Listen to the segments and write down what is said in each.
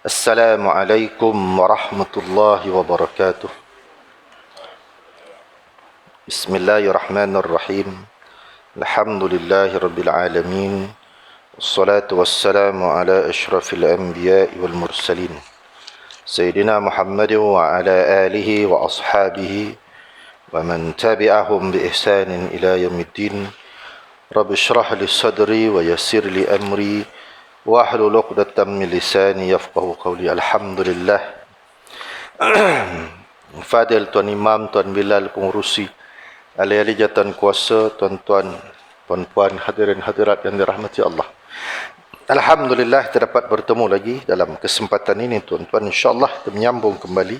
Assalamualaikum warahmatullahi wabarakatuh. Bismillahirrahmanirrahim. Alhamdulillahi rabbil alamin. Wassalatu wassalamu ala asyrafil anbiya'i wal mursalin. Sayyidina Muhammad wa ala alihi wa ashabihi wa man tabi'ahum bi ihsanin ila yaumiddin. Rabbi shrah li sadri wa yassir li amri wahlul 'uqdatam min lisani yafqahu qawli. Alhamdulillah. Fadil Tuan Imam, Tuan Bilal pengurusi, ahli-ahli jawatan kuasa, tuan-tuan, puan-puan, hadirin hadirat yang dirahmati Allah. Alhamdulillah kita dapat bertemu lagi dalam kesempatan ini tuan-tuan. InsyaAllah kita menyambung kembali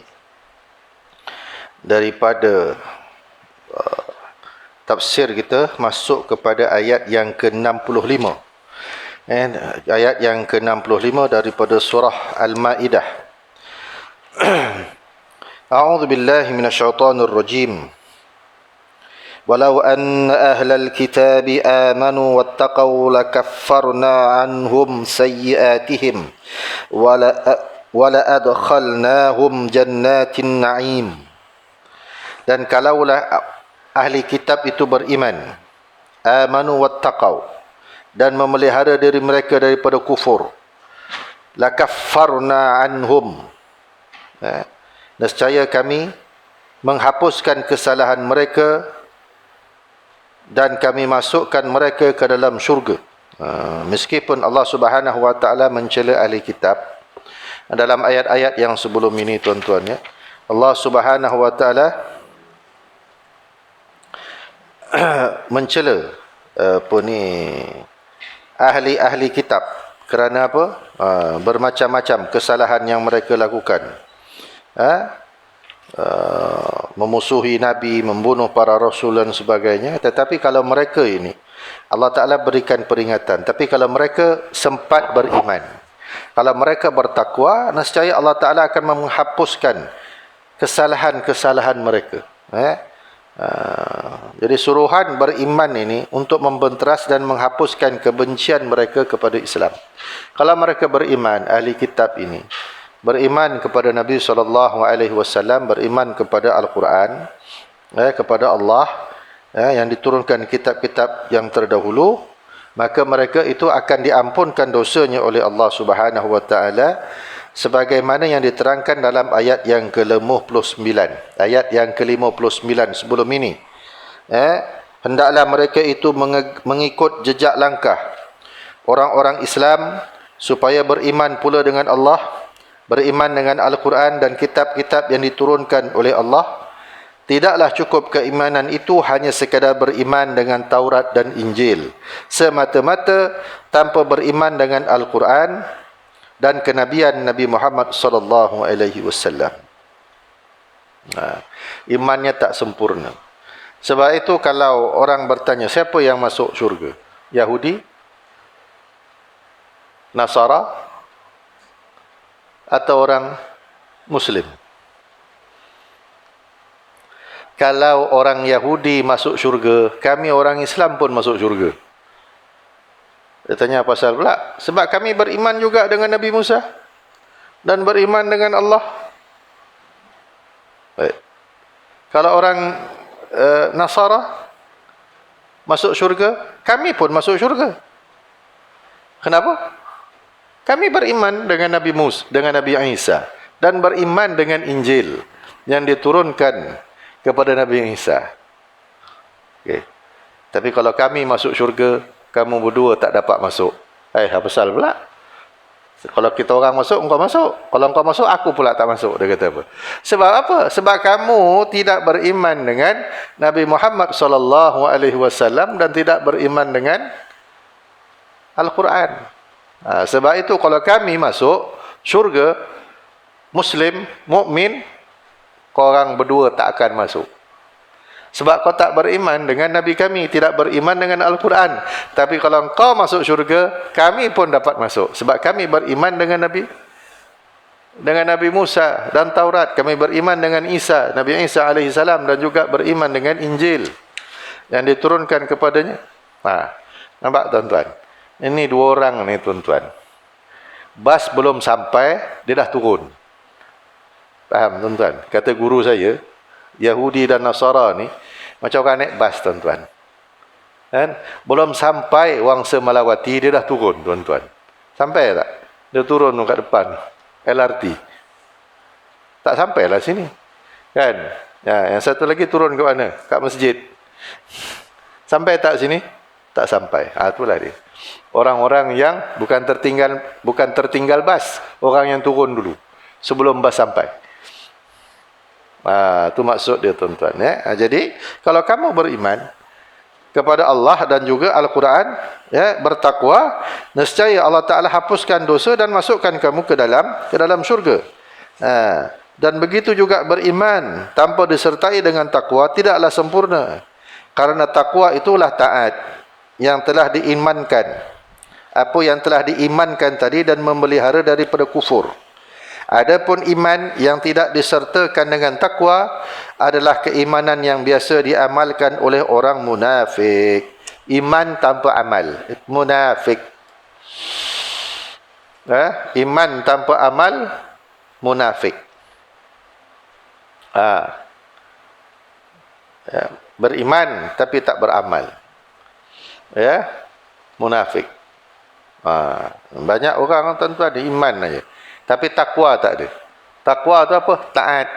daripada tafsir kita masuk kepada ayat yang ke-65. Ayat yang ke-65 daripada surah Al-Ma'idah. A'udzu billahi minasyaitonir rajim. Walau anna ahlal kitabi amanu wattaqaw lakaffarna anhum sayyi'atihim wala adkhalnahum jannatin na'im. Dan kalaulah ahli kitab itu beriman, amanu wattaqaw, dan memelihara diri mereka daripada kufur, lakaffarna anhum, nescaya kami menghapuskan kesalahan mereka dan kami masukkan mereka ke dalam syurga. Meskipun Allah Subhanahu wa taala mencela ahli kitab dalam ayat-ayat yang sebelum ini tuan-tuan, ya, Allah Subhanahu wa taala mencela ahli kitab kerana apa? Bermacam-macam kesalahan yang mereka lakukan. Memusuhi Nabi, membunuh para rasul dan sebagainya. Tetapi kalau mereka ini, Allah Ta'ala berikan peringatan. Tapi kalau mereka sempat beriman, kalau mereka bertakwa, nescaya Allah Ta'ala akan menghapuskan kesalahan-kesalahan mereka. Jadi suruhan beriman ini untuk membenteras dan menghapuskan kebencian mereka kepada Islam. Kalau mereka beriman, ahli kitab ini beriman kepada Nabi SAW, beriman kepada Al-Quran, kepada Allah, yang diturunkan kitab-kitab yang terdahulu, maka mereka itu akan diampunkan dosanya oleh Allah Subhanahu wa taala, sebagaimana yang diterangkan dalam ayat yang ke-59. Ayat yang ke-59 sebelum ini. Hendaklah mereka itu mengikut jejak langkah orang-orang Islam, supaya beriman pula dengan Allah, beriman dengan Al-Quran dan kitab-kitab yang diturunkan oleh Allah. Tidaklah cukup keimanan itu hanya sekadar beriman dengan Taurat dan Injil semata-mata, tanpa beriman dengan Al-Quran dan kenabian Nabi Muhammad sallallahu alaihi wasallam. Imannya tak sempurna. Sebab itu kalau orang bertanya, siapa yang masuk syurga? Yahudi? Nasara? Atau orang Muslim? Kalau orang Yahudi masuk syurga, kami orang Islam pun masuk syurga. Dia tanya pasal pula, sebab kami beriman juga dengan Nabi Musa dan beriman dengan Allah. Baik. Kalau orang Nasara masuk syurga, kami pun masuk syurga. Kenapa? Kami beriman dengan Nabi Musa, dengan Nabi Isa, dan beriman dengan Injil yang diturunkan kepada Nabi Isa. Okay. Tapi kalau kami masuk syurga, kamu berdua tak dapat masuk. Apa pasal pula? Kalau kita orang masuk, engkau masuk. Kalau engkau masuk, aku pula tak masuk. Dia kata apa? Sebab apa? Sebab kamu tidak beriman dengan Nabi Muhammad SAW dan tidak beriman dengan Al-Quran. Sebab itu kalau kami masuk syurga, Muslim, mukmin, korang berdua tak akan masuk. Sebab kau tak beriman dengan Nabi kami, tidak beriman dengan Al-Quran. Tapi kalau kau masuk syurga, kami pun dapat masuk. Sebab kami beriman dengan Nabi Musa dan Taurat. Kami beriman dengan Isa, Nabi Isa AS, dan juga beriman dengan Injil yang diturunkan kepadanya. Nampak tuan-tuan? Ini dua orang ni tuan-tuan. bas belum sampai, dia dah turun. Faham tuan-tuan? Kata guru saya, Yahudi dan Nasara ni macam orang naik bas tuan-tuan. Kan? Belum sampai Wangsa Malawati, dia dah turun tuan-tuan. Sampai tak? Dia turun kat depan LRT. Tak sampailah sini. Kan? Ya, yang satu lagi turun ke mana? Kat masjid. Sampai tak sini? Tak sampai. Itulah dia. Orang-orang yang bukan tertinggal bas, orang yang turun dulu sebelum bas sampai. Itu maksud dia tuan-tuan ya. Jadi kalau kamu beriman kepada Allah dan juga Al-Quran ya, bertakwa, nescaya Allah Taala hapuskan dosa dan masukkan kamu ke dalam syurga. Dan begitu juga beriman tanpa disertai dengan takwa tidaklah sempurna. Karena takwa itulah taat yang telah diimankan. Apa yang telah diimankan tadi dan memelihara daripada kufur. Adapun iman yang tidak disertakan dengan takwa adalah keimanan yang biasa diamalkan oleh orang munafik. Iman tanpa amal, munafik. Iman tanpa amal, munafik. Beriman tapi tak beramal, ya, munafik. Banyak orang tuan-tuan ada iman aja, tapi takwa tak ada. Takwa tu apa? Taat.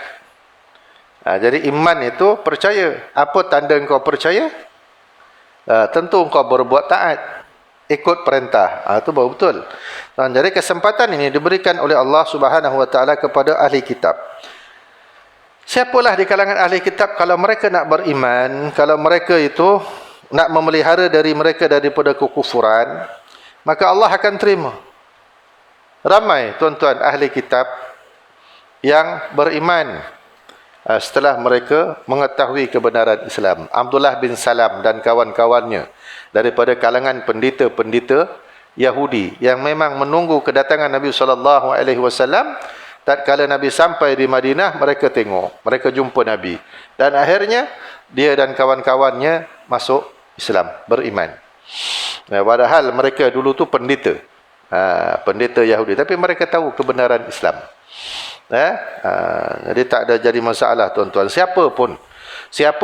Jadi iman itu percaya. Apa tanda engkau percaya? Tentu engkau berbuat taat, ikut perintah. Itu baru betul. Jadi kesempatan ini diberikan oleh Allah Subhanahu Wa Taala kepada ahli kitab. Siapalah di kalangan ahli kitab kalau mereka nak beriman, kalau mereka itu nak memelihara dari mereka daripada kekufuran, maka Allah akan terima. Ramai tuan-tuan ahli kitab yang beriman setelah mereka mengetahui kebenaran Islam. Abdullah bin Salam dan kawan-kawannya daripada kalangan pendeta-pendeta Yahudi yang memang menunggu kedatangan Nabi SAW. Tatkala Nabi sampai di Madinah, mereka tengok, mereka jumpa Nabi. Dan akhirnya dia dan kawan-kawannya masuk Islam, beriman. Padahal mereka dulu tu pendeta, pendeta Yahudi, tapi mereka tahu kebenaran Islam. Jadi tak ada jadi masalah tuan-tuan. Siapa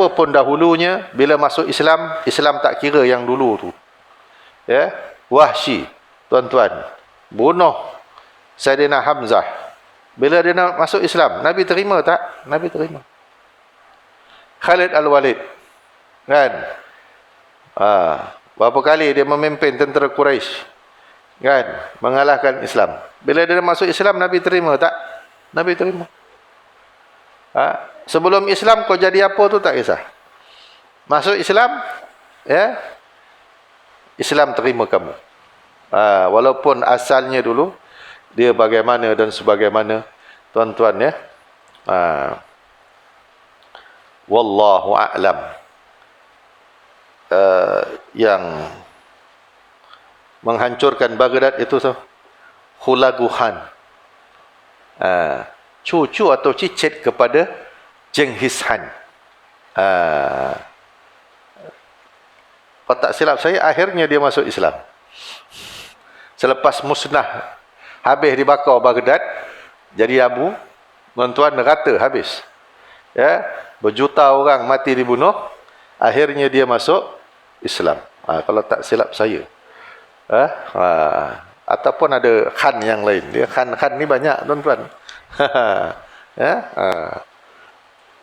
pun dahulunya bila masuk Islam, Islam tak kira yang dulu tu. Wahsy tuan-tuan bunuh Sayyidina Hamzah. Bila dia nak masuk Islam, Nabi terima tak? Nabi terima. Khalid Al-Walid, kan? Berapa kali dia memimpin tentera Quraisy, kan? Mengalahkan Islam. Bila dia masuk Islam, Nabi terima tak? Nabi terima. Sebelum Islam kau jadi apa tu tak kisah. Masuk Islam, ya, Islam terima kamu. Walaupun asalnya dulu dia bagaimana dan sebagaimana tuan-tuan ya. Wallahu a'lam. Yang menghancurkan Baghdad itu Hulagu Khan, cucu atau cicit kepada Genghis Khan. Kalau tak silap saya, akhirnya dia masuk Islam selepas musnah, habis dibakar Baghdad jadi abu, tuan-tuan, rata habis. Ya, berjuta orang mati dibunuh, akhirnya dia masuk Islam. Kalau tak silap saya. Ataupun ada khan yang lain. Dia khan ni banyak tuan-tuan. Ya,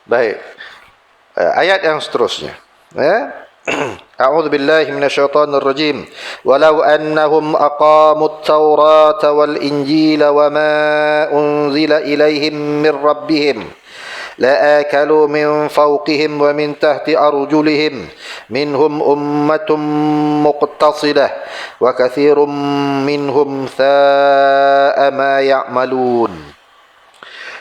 baik. Ayat yang seterusnya. Ya. أعوذ بالله من الشيطان الرجيم ولو أنهم أقاموا التوراة والإنجيل وما أنزل إليهم من ربهم لآكلوا من فوقهم ومن تحت أرجلهم منهم أمة مقتصدة وكثير منهم ساء ما يعملون.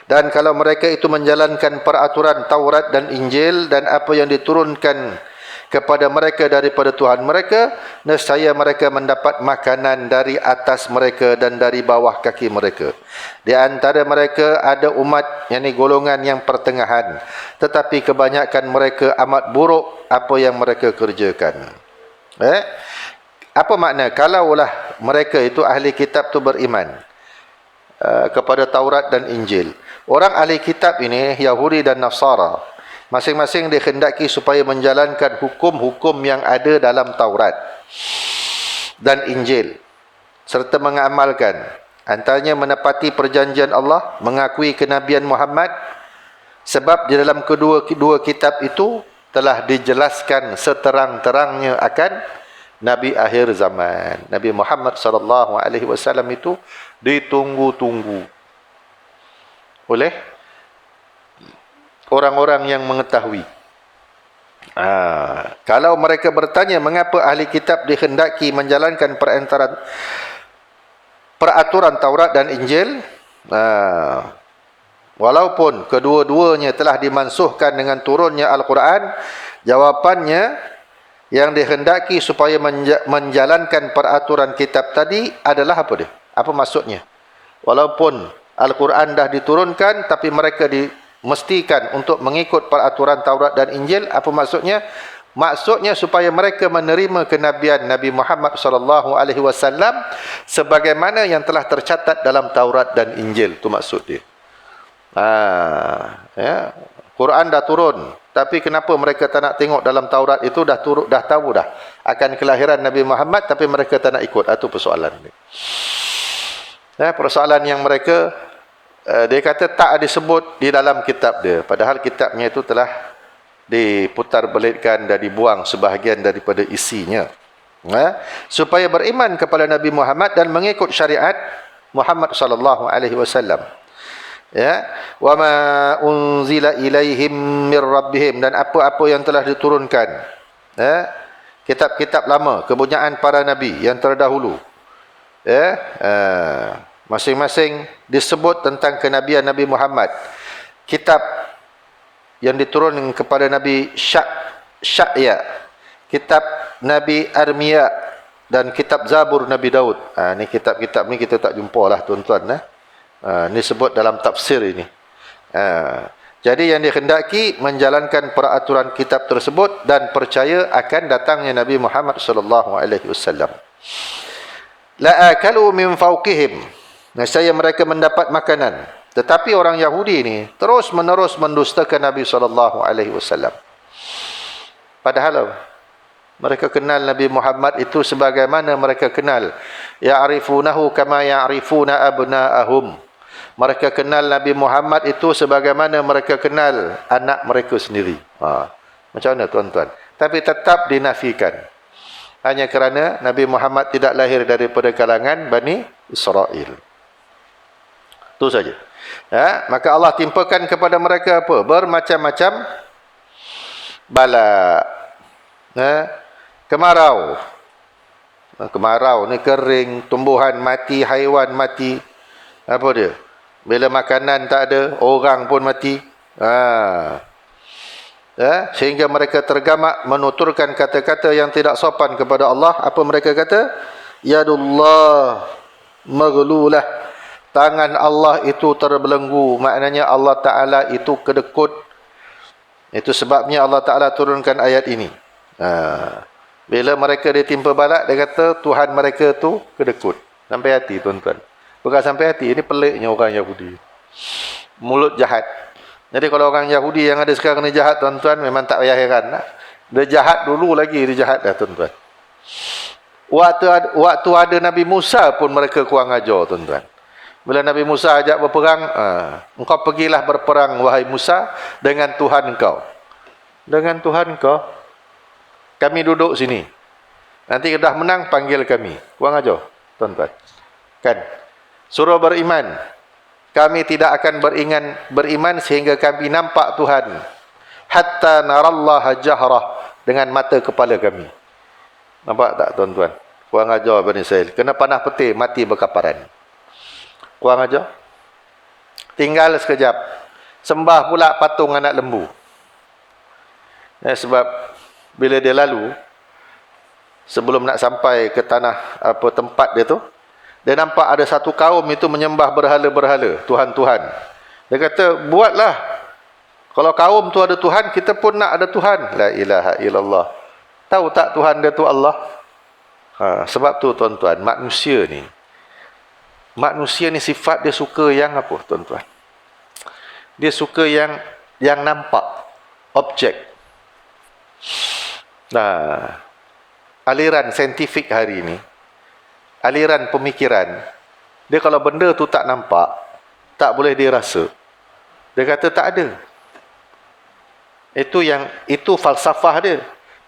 Dan kalau mereka itu menjalankan peraturan Taurat dan Injil dan apa yang diturunkan kepada mereka daripada Tuhan mereka, nescaya mereka mendapat makanan dari atas mereka dan dari bawah kaki mereka. Di antara mereka ada umat, yakni golongan yang pertengahan, tetapi kebanyakan mereka amat buruk apa yang mereka kerjakan. Apa makna? Kalaulah mereka itu ahli kitab tu beriman, kepada Taurat dan Injil. Orang ahli kitab ini, Yahudi dan Nasara, masing-masing dikhendaki supaya menjalankan hukum-hukum yang ada dalam Taurat dan Injil, serta mengamalkan. Antaranya menepati perjanjian Allah, mengakui kenabian Muhammad, sebab di dalam kedua kitab itu telah dijelaskan seterang-terangnya akan Nabi akhir zaman. Nabi Muhammad SAW itu ditunggu-tunggu oleh orang-orang yang mengetahui. Kalau mereka bertanya mengapa ahli kitab dikhendaki menjalankan peraturan Taurat dan Injil, walaupun kedua-duanya telah dimansuhkan dengan turunnya Al-Quran, jawapannya yang dikhendaki supaya menjalankan peraturan kitab tadi adalah apa dia? Apa maksudnya? Walaupun Al-Quran dah diturunkan, tapi mereka dimestikan untuk mengikut peraturan Taurat dan Injil. Apa maksudnya? Maksudnya supaya mereka menerima kenabian Nabi Muhammad SAW sebagaimana yang telah tercatat dalam Taurat dan Injil. Itu maksud dia. Ya. Quran dah turun, tapi kenapa mereka tak nak tengok dalam Taurat itu? Dah tahu dah akan kelahiran Nabi Muhammad, tapi mereka tak nak ikut. Itu persoalan ni. Ya, persoalan yang mereka dia kata tak disebut di dalam kitab dia, padahal kitabnya itu telah diputar belitkan dan dibuang sebahagian daripada isinya. Supaya beriman kepada Nabi Muhammad dan mengikut syariat Muhammad sallallahu alaihi wasallam. Ya, wa ma unzila ilaihim mir rabbihim, dan apa-apa yang telah diturunkan, ya, kitab-kitab lama kepunyaan para nabi yang terdahulu, ya, masing-masing disebut tentang kenabian Nabi Muhammad. Kitab yang diturunkan kepada Nabi Sya'ya, kitab Nabi Armiya, dan kitab Zabur Nabi Daud. Ni kitab-kitab ni kita tak jumpa lah tuan-tuan. Ni sebut dalam tafsir ini. Jadi yang dikhendaki menjalankan peraturan kitab tersebut dan percaya akan datangnya Nabi Muhammad SAW. La akalu min fawqihim, nescaya mereka mendapat makanan. Tetapi orang Yahudi ini terus menerus mendustakan Nabi SAW. Padahal mereka kenal Nabi Muhammad itu sebagaimana mereka kenal, ya'rifunahu kama ya'rifuna abna'ahum. Mereka kenal Nabi Muhammad itu sebagaimana mereka kenal anak mereka sendiri. Macam mana tuan-tuan? Tapi tetap dinafikan. Hanya kerana Nabi Muhammad tidak lahir daripada kalangan Bani Israel. Itu saja. Maka Allah timpakan kepada mereka apa? Bermacam-macam bala. Kemarau. Kemarau ni kering, tumbuhan mati, haiwan mati. Apa dia? Bila makanan tak ada, orang pun mati. Sehingga mereka tergamak menuturkan kata-kata yang tidak sopan kepada Allah. Apa mereka kata? Yadullah maghlulah. Tangan Allah itu terbelenggu. Maknanya Allah Ta'ala itu kedekut. Itu sebabnya Allah Ta'ala turunkan ayat ini. Bila mereka ditimpa balak, dia kata Tuhan mereka tu kedekut. Sampai hati tuan-tuan. Bukan sampai hati. Ini peliknya orang Yahudi. Mulut jahat. Jadi kalau orang Yahudi yang ada sekarang ni jahat tuan-tuan, memang tak payah heran. Dia jahat dulu lagi, dia jahat dah tuan-tuan. Waktu ada Nabi Musa pun mereka kurang ajar tuan-tuan. Bila Nabi Musa ajak berperang, engkau pergilah berperang wahai Musa dengan Tuhan engkau. Dengan Tuhan engkau. Kami duduk sini. Nanti dah menang panggil kami. Kurang ajar tuan-tuan. Kan? Suruh beriman. Kami tidak akan beriman sehingga kami nampak Tuhan. Hatta narallaha jahrah, dengan mata kepala kami. Nampak tak tuan-tuan? Kurang ajar Bani Israel. Kena panah petir, mati berkaparan. Kurang ajar. Tinggal sekejap. Sembah pula patung anak lembu. Sebab bila dia lalu, sebelum nak sampai ke tanah tempat dia tu, dia nampak ada satu kaum itu menyembah berhala-berhala, Tuhan-Tuhan. Dia kata, buatlah. Kalau kaum tu ada Tuhan, kita pun nak ada Tuhan. La ilaha illallah. Tahu tak Tuhan dia tu Allah? Sebab tu tuan-tuan, manusia ni Manusia ni sifat dia suka yang apa, tuan-tuan? Dia suka yang nampak, objek. Nah, aliran saintifik hari ini, aliran pemikiran, dia kalau benda tu tak nampak, tak boleh dirasa, dia kata tak ada. Itu falsafah dia.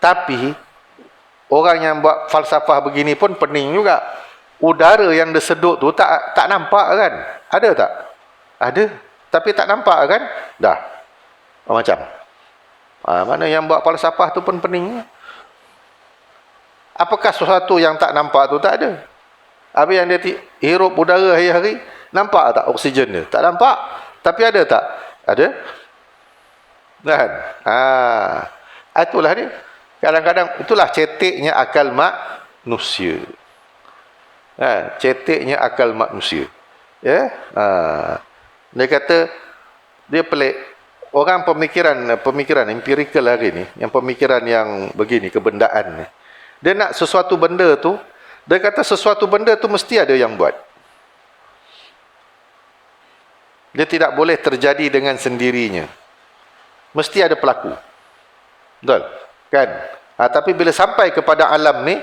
Tapi orang yang buat falsafah begini pun pening juga. Udara yang disedut tu tak nampak kan? Ada tak? Ada. Tapi tak nampak kan? Dah. Macam. Mana yang buat falsafah tu pun pening. Apakah sesuatu yang tak nampak tu tak ada? Habis yang dia hirup udara hari-hari, nampak tak oksigen dia? Tak nampak. Tapi ada tak? Ada. Kan? Itulah dia. Kadang-kadang itulah ceteknya akal manusia. Ceteknya akal manusia. Ya. Dia kata dia pelik. Orang pemikiran empirikal hari ni, yang pemikiran yang begini, kebendaan ni. Dia nak sesuatu benda tu, dia kata sesuatu benda tu mesti ada yang buat. Dia tidak boleh terjadi dengan sendirinya. Mesti ada pelaku. Betul? Kan? Tapi bila sampai kepada alam ni,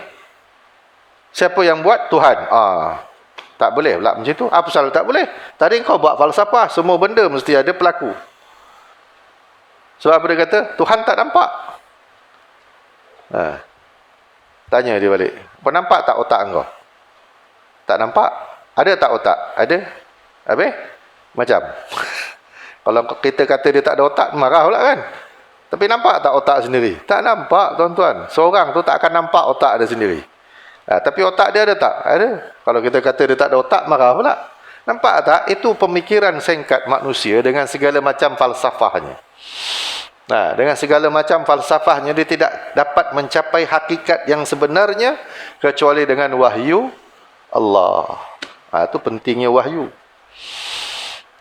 siapa yang buat? Tuhan. Tak boleh pula macam tu. Apa salah tak boleh? Tadi kau buat falsafah, semua benda mesti ada pelaku. Sebab apa dia kata? Tuhan tak nampak. Tanya dia balik. Kau nampak tak otak kau? Tak nampak? Ada tak otak? Ada? Habis? Macam? Kalau kita kata dia tak ada otak, marah pula kan? Tapi nampak tak otak sendiri? Tak nampak, tuan-tuan. Seorang tu tak akan nampak otak dia sendiri. Tapi otak dia ada tak? Ada. Kalau kita kata dia tak ada otak, marah pula. Nampak tak? Itu pemikiran singkat manusia dengan segala macam falsafahnya. Dengan segala macam falsafahnya, dia tidak dapat mencapai hakikat yang sebenarnya kecuali dengan wahyu Allah. Itu pentingnya wahyu.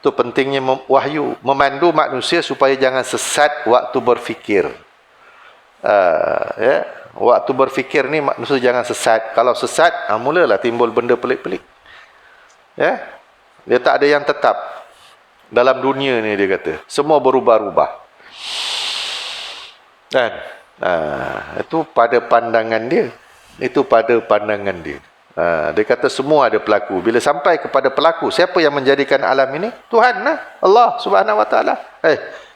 Itu pentingnya wahyu. Memandu manusia supaya jangan sesat waktu berfikir. Waktu berfikir ni manusia jangan sesat. Kalau sesat, mulalah timbul benda pelik-pelik. Dia tak ada yang tetap dalam dunia ni, dia kata. Semua berubah-ubah. Kan? Itu pada pandangan dia. Itu pada pandangan dia. Dia kata semua ada pelaku. Bila sampai kepada pelaku, siapa yang menjadikan alam ini? Tuhan lah. Allah Subhanahu Wa Taala.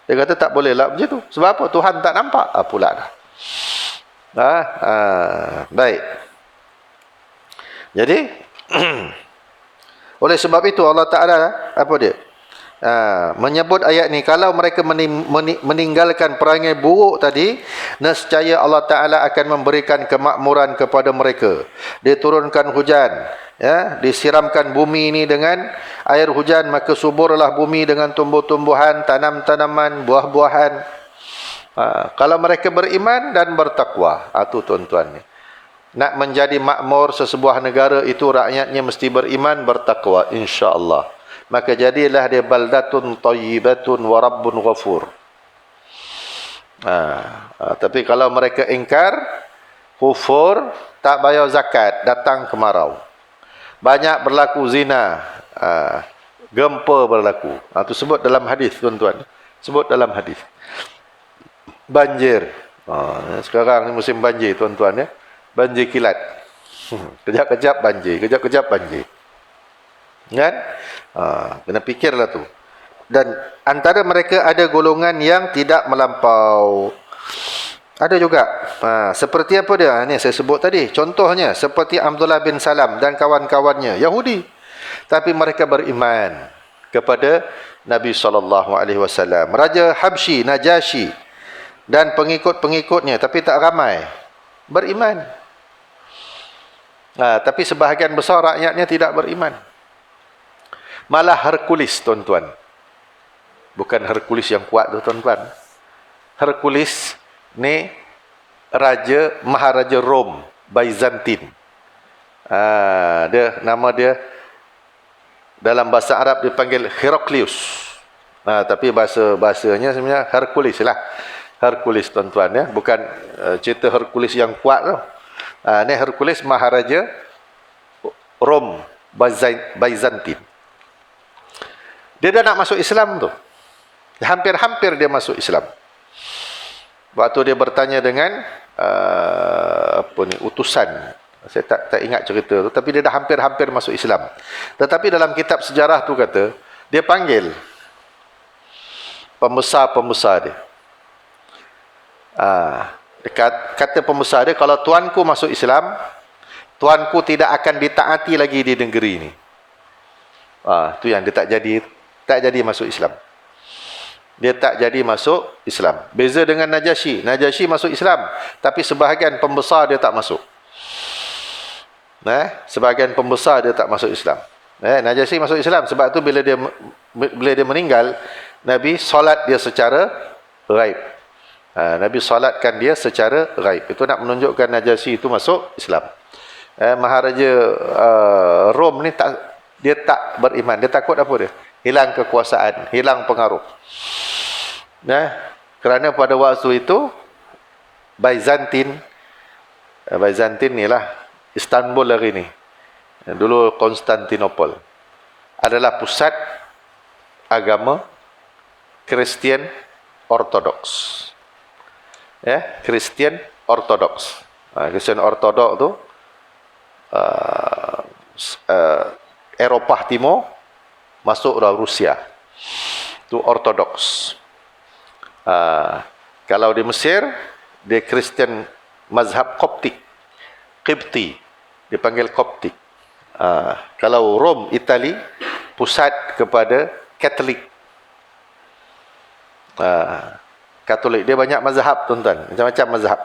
Dia kata tak boleh lah macam tu. Sebab apa? Tuhan tak nampak. Pula dah. Baik. Jadi oleh sebab itu Allah Taala apa dia? Menyebut ayat ni, kalau mereka meninggalkan perangai buruk tadi, nescaya Allah Ta'ala akan memberikan kemakmuran kepada mereka. Diturunkan hujan, disiramkan bumi ini dengan air hujan, maka suburlah bumi dengan tumbuh-tumbuhan, tanam-tanaman, buah-buahan. Kalau mereka beriman dan bertakwa. Itu tuan-tuan ni. Nak menjadi makmur sesebuah negara, itu rakyatnya mesti beriman, bertakwa, insya-Allah. Maka jadilah dia baldatun tayyibatun wa rabbun ghafur. Tapi kalau mereka ingkar, kufur, tak bayar zakat, datang kemarau. Banyak berlaku zina, gempa berlaku. Itu sebut dalam hadis, tuan-tuan. Sebut dalam hadis. Banjir. Sekarang ni musim banjir, tuan-tuan. Banjir kilat. Kejap-kejap banjir, kejap-kejap banjir. Kan? Kena fikirlah tu. Dan antara mereka ada golongan yang tidak melampau. Ada juga. Seperti apa dia? Ni saya sebut tadi. Contohnya seperti Abdullah bin Salam dan kawan-kawannya Yahudi. Tapi mereka beriman kepada Nabi SAW. Raja Habsyi, Najasyi dan pengikut-pengikutnya, tapi tak ramai, beriman. Tapi sebahagian besar rakyatnya tidak beriman. Malah Hercules, tuan-tuan. Bukan Hercules yang kuat tu, tuan-tuan. Hercules ni Maharaja Rom, Byzantine. Nama dia dalam bahasa Arab dipanggil Heraclius. Tapi bahasanya sebenarnya Hercules lah. Hercules, tuan-tuan, ya. Bukan cerita Hercules yang kuat tu. Ni Hercules Maharaja Rom, Byzantine. Dia dah nak masuk Islam tu. Hampir-hampir dia masuk Islam. Waktu dia bertanya dengan utusan, saya tak ingat cerita tu, tapi dia dah hampir-hampir masuk Islam. Tetapi dalam kitab sejarah tu kata, dia panggil pembesar-pembesar dia. Kata pembesar dia, kalau tuanku masuk Islam, tuanku tidak akan ditaati lagi di negeri ini. Tu yang dia tak jadi masuk Islam. Dia tak jadi masuk Islam. Beza dengan Najasyi. Najasyi masuk Islam, tapi sebahagian pembesar dia tak masuk. Sebahagian pembesar dia tak masuk Islam. Najasyi masuk Islam. Sebab tu bila dia meninggal, Nabi solat dia secara ghaib. Nabi solatkan dia secara ghaib. Itu nak menunjukkan Najasyi itu masuk Islam. Maharaja Rom ni dia tak beriman. Dia takut apa dia? Hilang kekuasaan, hilang pengaruh. Kerana pada waktu itu Byzantine ni lah Istanbul hari ni, dulu Konstantinopel, adalah pusat agama Kristian Ortodoks. Kristian Ortodoks. Kristian Ortodoks tu Eropah Timur masuk dalam Rusia. Itu Ortodoks. Kalau di Mesir, dia Kristian mazhab Qibti, dipanggil Koptik. Kalau Rom, Itali, pusat kepada Katolik. Katolik, dia banyak mazhab, tuan-tuan, macam-macam mazhab.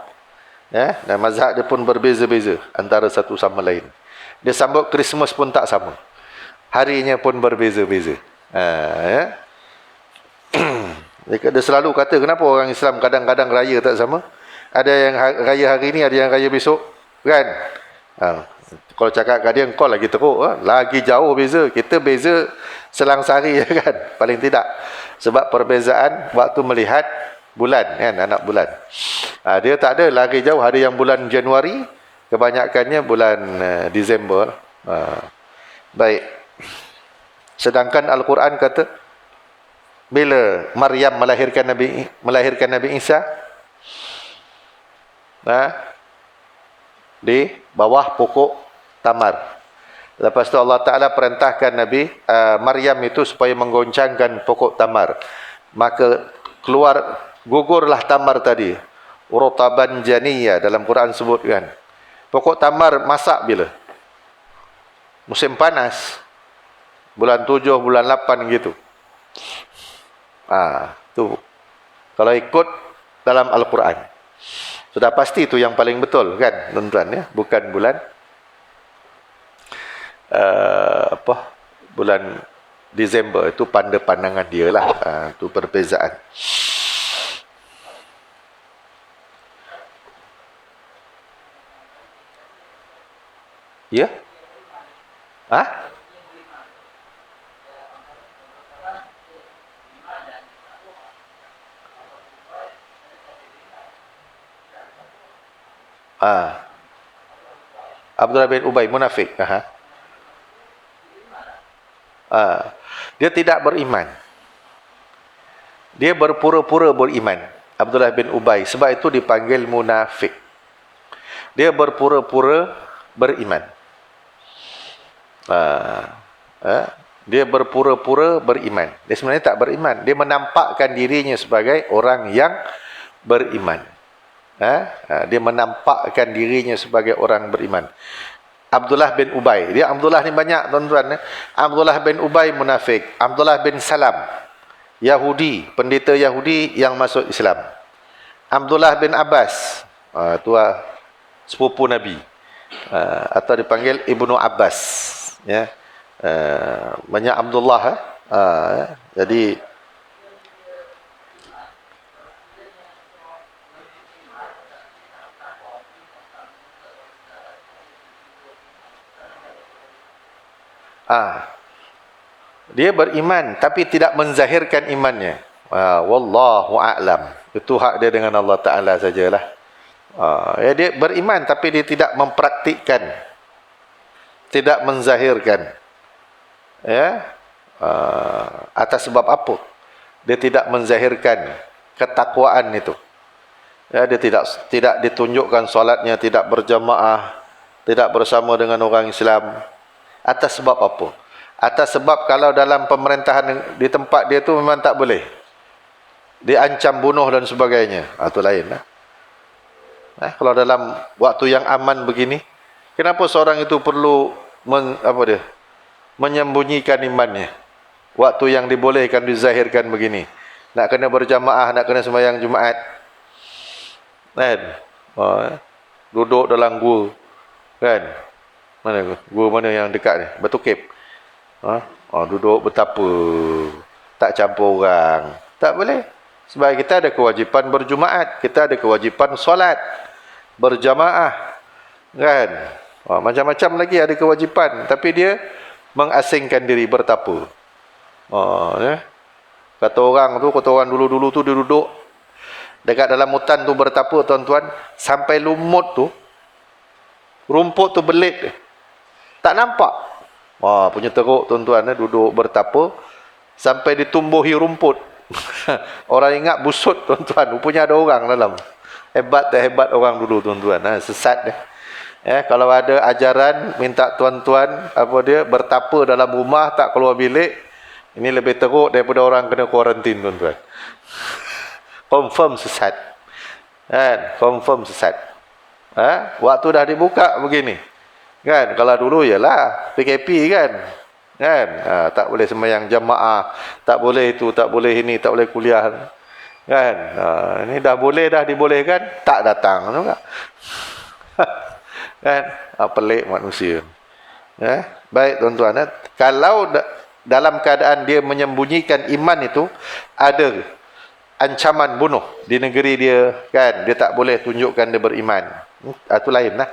Dan mazhab dia pun berbeza-beza antara satu sama lain. Dia sambut Christmas pun tak sama, harinya pun berbeza-beza. Dia selalu kata, kenapa orang Islam kadang-kadang raya tak sama? Ada yang raya hari ni, ada yang raya besok, kan? Kalau cakap kat dia, kau lagi teruk, lagi jauh beza. Kita beza selang sehari, kan? Paling tidak. Sebab perbezaan waktu melihat bulan, kan? Anak bulan. Dia tak ada lagi jauh. Ada yang bulan Januari, kebanyakannya bulan Disember. Baik. Sedangkan Al-Quran kata, bila Maryam melahirkan Nabi Isa, di bawah pokok tamar. Lepas tu Allah Ta'ala perintahkan Nabi Maryam itu supaya menggoncangkan pokok tamar. Maka gugurlah tamar tadi. Urutaban janiyya, dalam Quran sebutkan. Pokok tamar masak bila? Musim panas. Bulan 7, bulan 8 gitu. Tu kalau ikut dalam Al-Quran, sudah pasti itu yang paling betul, kan, tuan-tuan, bukan bulan bulan Disember. Itu pandangan dia lah. Itu perbezaan. Ya? Abdullah bin Ubay munafik. Dia tidak beriman. Dia berpura-pura beriman, Abdullah bin Ubay. Sebab itu dipanggil munafik. Dia berpura-pura beriman. Dia berpura-pura beriman. Dia sebenarnya tak beriman. Dia menampakkan dirinya sebagai orang yang beriman. Dia menampakkan dirinya sebagai orang beriman. Abdullah bin Ubay. Dia Abdullah ni banyak, tuan-tuan. Abdullah bin Ubay munafik. Abdullah bin Salam, Yahudi, pendeta Yahudi yang masuk Islam. Abdullah bin Abbas, sepupu Nabi, atau dipanggil Ibnu Abbas. Banyak Abdullah. Jadi dia beriman tapi tidak menzahirkan imannya. Wallahu a'lam. Itu hak dia dengan Allah Ta'ala sajalah. Dia beriman tapi dia tidak mempraktikkan tidak menzahirkan. Ya, atas sebab apa? Dia tidak menzahirkan ketakwaan itu. Ya, dia tidak ditunjukkan solatnya, tidak berjamaah, tidak bersama dengan orang Islam. Atas sebab apa? Atas sebab kalau dalam pemerintahan di tempat dia tu memang tak boleh. Diancam bunuh dan sebagainya. Itu lain lah. Kalau dalam waktu yang aman begini, kenapa seorang itu perlu menyembunyikan imannya? Waktu yang dibolehkan dizahirkan begini. Nak kena berjamaah, nak kena sembahyang Jumaat. Kan? Duduk dalam gua. Kan? Mana gua mana yang dekat ni? Batu Kep. Duduk betapa. Tak campur orang. Tak boleh. Sebab kita ada kewajipan berjumaat. Kita ada kewajipan solat. Berjamaah. Kan? Macam-macam lagi ada kewajipan. Tapi dia mengasingkan diri bertapa. Kata orang dulu-dulu tu dia duduk dekat dalam hutan tu bertapa, tuan-tuan, sampai lumut tu, rumput tu belit, tak nampak. Punya teruk, tuan-tuan, duduk bertapa sampai ditumbuhi rumput. Orang ingat busut, tuan-tuan, rupanya ada orang dalam. Hebat tak hebat orang dulu, tuan-tuan. Sesat dia. Kalau ada ajaran minta tuan-tuan bertapa dalam rumah, tak keluar bilik, ini lebih teruk daripada orang kena kuarantin, tuan-tuan. Confirm sesat. Confirm sesat. Waktu dah dibuka begini. Kan? Kalau dulu ialah PKP kan. Tak boleh sembahyang jamaah, tak boleh itu, tak boleh ini, tak boleh kuliah. Kan? Ini dah boleh, dah dibolehkan, tak datang juga. Kan? Pelik manusia. Baik, tuan-tuan, kalau dalam keadaan dia menyembunyikan iman itu, ada ancaman bunuh di negeri dia, kan, dia tak boleh tunjukkan dia beriman. Itu lain lah.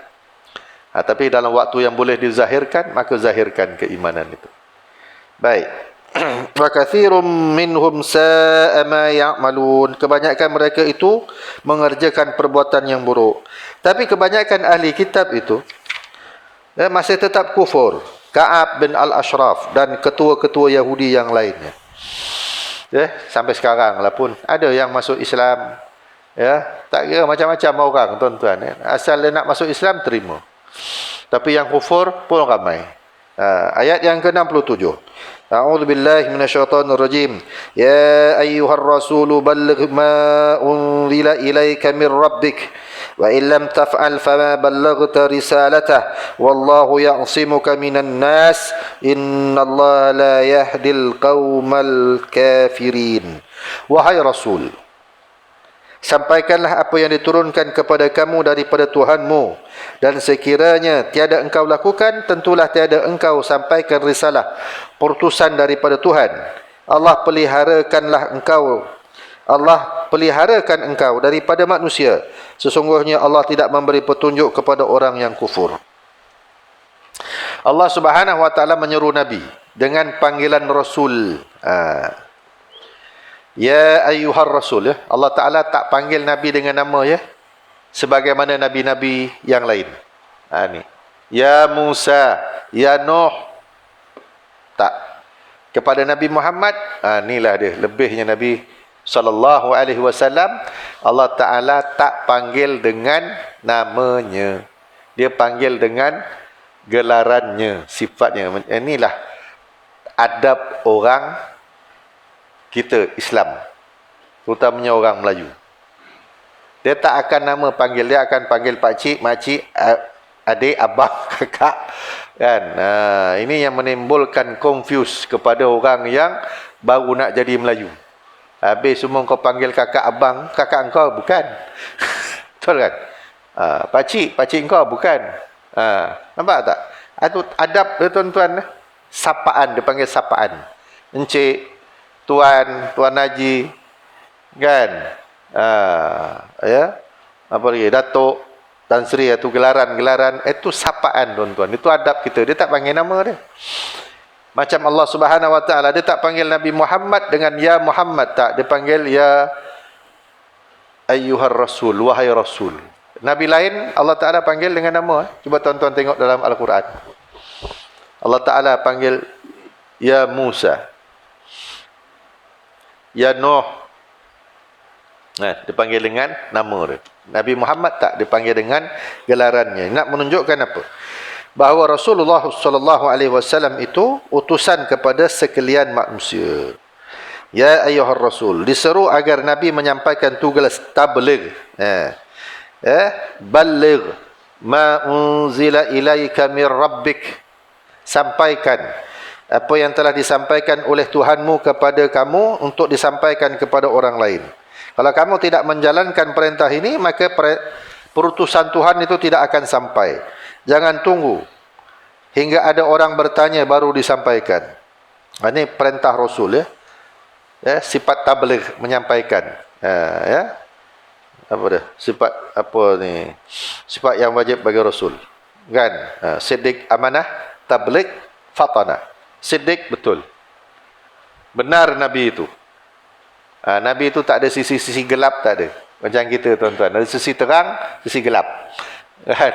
Tapi dalam waktu yang boleh dizahirkan, maka zahirkan keimanan itu. Baik. Wa katsirum minhum sa'a ma ya'malun. Kebanyakan mereka itu mengerjakan perbuatan yang buruk. Tapi kebanyakan ahli kitab itu masih tetap kufur. Ka'ab bin Al-Ashraf dan ketua-ketua Yahudi yang lainnya. Sampai sekarang lah pun ada yang masuk Islam. Tak kira macam-macam orang, tuan-tuan. Asal dia nak masuk Islam, terima. Tapi yang kufur pun ramai. Ayat yang ke-67. A'udzu billahi minasyaitonir rajim. Ya ayyuhar rasul balligh ma unzila ilaika min rabbik wa in lam taf'al fama ballaghta risalatah wallahu ya'simuka minan nas innallaha la yahdil qaumal kafirin. Wahai rasul, sampaikanlah apa yang diturunkan kepada kamu daripada Tuhanmu, dan sekiranya tiada engkau lakukan, tentulah tiada engkau sampaikan risalah perutusan daripada Tuhan. Allah peliharakan engkau daripada manusia. Sesungguhnya Allah tidak memberi petunjuk kepada orang yang kufur. Allah Subhanahu wa taala menyeru Nabi dengan panggilan Rasul. Ya ayyuhar rasul, Allah Ta'ala tak panggil Nabi dengan nama sebagaimana Nabi-Nabi yang lain. Ni. Ya Musa, Ya Nuh. Tak. Kepada Nabi Muhammad, inilah dia lebihnya Nabi sallallahu alaihi wasallam. Allah Ta'ala tak panggil dengan namanya. Dia panggil dengan gelarannya, sifatnya. Inilah adab orang kita Islam, terutamanya orang Melayu. Dia tak akan nama panggil, dia akan panggil pakcik, makcik, adik, abang, kakak. Kan? Ini yang menimbulkan confuse kepada orang yang baru nak jadi Melayu. Habis semua kau panggil kakak abang, kakak engkau bukan. Betul kan? Pakcik, pakcik engkau bukan. Nampak tak? Itu adab dia, tuan-tuan. Sapaan, dia panggil sapaan. Encik, Tuan Haji, kan? Apa lagi? Datuk, Tan Sri, itu gelaran-gelaran, itu sapaan, tuan-tuan. Itu adab kita. Dia tak panggil nama dia. Macam Allah Subhanahu wa taala, dia tak panggil Nabi Muhammad dengan ya Muhammad, tak. Dia panggil ya ayyuhar rasul, wahai rasul. Nabi lain Allah Taala panggil dengan nama. Cuba tuan-tuan tengok dalam Al-Quran. Allah Ta'ala panggil Ya Musa, Ya Nuh. Nah, dipanggil dengan nama dia. Nabi Muhammad tak dipanggil dengan gelarannya. Nak menunjukkan apa? Bahawa Rasulullah sallallahu alaihi wasallam itu utusan kepada sekalian manusia. Ya ayyuhar rasul, diseru agar Nabi menyampaikan tugas tabligh. Balligh ma unzila ilaika mir rabbik. Sampaikan apa yang telah disampaikan oleh Tuhanmu kepada kamu untuk disampaikan kepada orang lain. Kalau kamu tidak menjalankan perintah ini, maka perutusan Tuhan itu tidak akan sampai. Jangan tunggu hingga ada orang bertanya baru disampaikan. Ini perintah Rasul, ya. Sifat tabligh, menyampaikan. Ya. Apa dah? Sifat apa ni? Sifat yang wajib bagi Rasul. Kan? Siddiq, amanah, tabligh, fatanah. Siddiq, betul. Benar Nabi itu. Nabi itu tak ada sisi-sisi gelap, tak ada. Macam kita, tuan-tuan. Ada sisi terang, sisi gelap. Kan?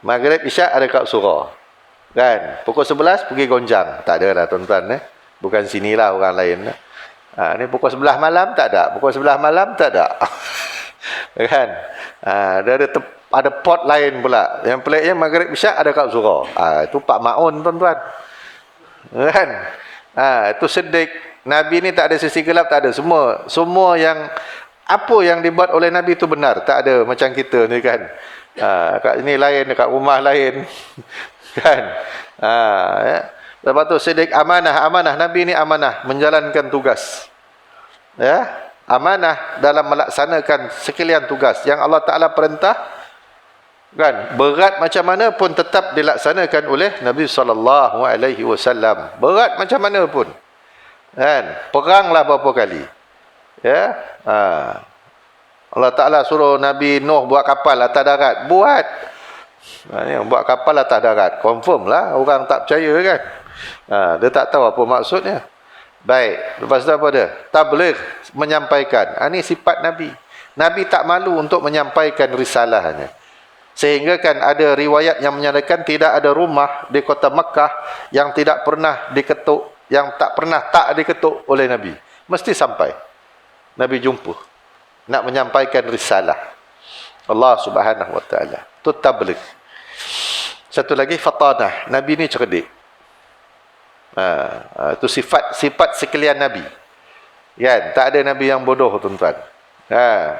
Maghrib, Isyak ada kat surah. Kan? Pukul 11 pergi gonjang. Tak ada dah, tuan-tuan. Bukan sinilah orang lain. Ni pukul 11 malam tak ada. Pukul 11 malam tak ada. Kan? Dia ada pot lain pula. Yang peliknya Maghrib, Isyak ada kat surah. Itu Pak Ma'un, tuan-tuan. Kan? Itu Siddiq. Nabi ni tak ada sisi gelap, tak ada. Semua yang apa yang dibuat oleh Nabi itu benar. Tak ada macam kita ni, kan. Kat sini lain, dekat rumah lain. Kan? Ya. Lepas tu Siddiq, amanah. Nabi ni amanah, menjalankan tugas. Ya, amanah dalam melaksanakan sekalian tugas yang Allah Ta'ala perintah. Kan? Berat macam mana pun tetap dilaksanakan oleh Nabi SAW. Berat macam mana pun. Kan? Peranglah berapa kali. Ya. Allah Ta'ala suruh Nabi Nuh buat kapal atas darat. Buat. Buat kapal atas darat. Confirm lah. Orang tak percaya, kan. Dia tak tahu apa maksudnya. Baik. Lepas tu apa dia? Tabligh, menyampaikan. Ini sifat Nabi. Nabi tak malu untuk menyampaikan risalahnya. Sehingga kan ada riwayat yang menyatakan tidak ada rumah di kota Mekah yang tidak pernah diketuk, yang tak pernah tak diketuk oleh Nabi. Mesti sampai. Nabi jumpa. Nak menyampaikan risalah Allah Subhanahu Wa Ta'ala. Itu tabligh. Satu lagi, fatanah. Nabi ni cerdik. Itu sifat sekalian Nabi. Kan? Tak ada Nabi yang bodoh, tuan-tuan.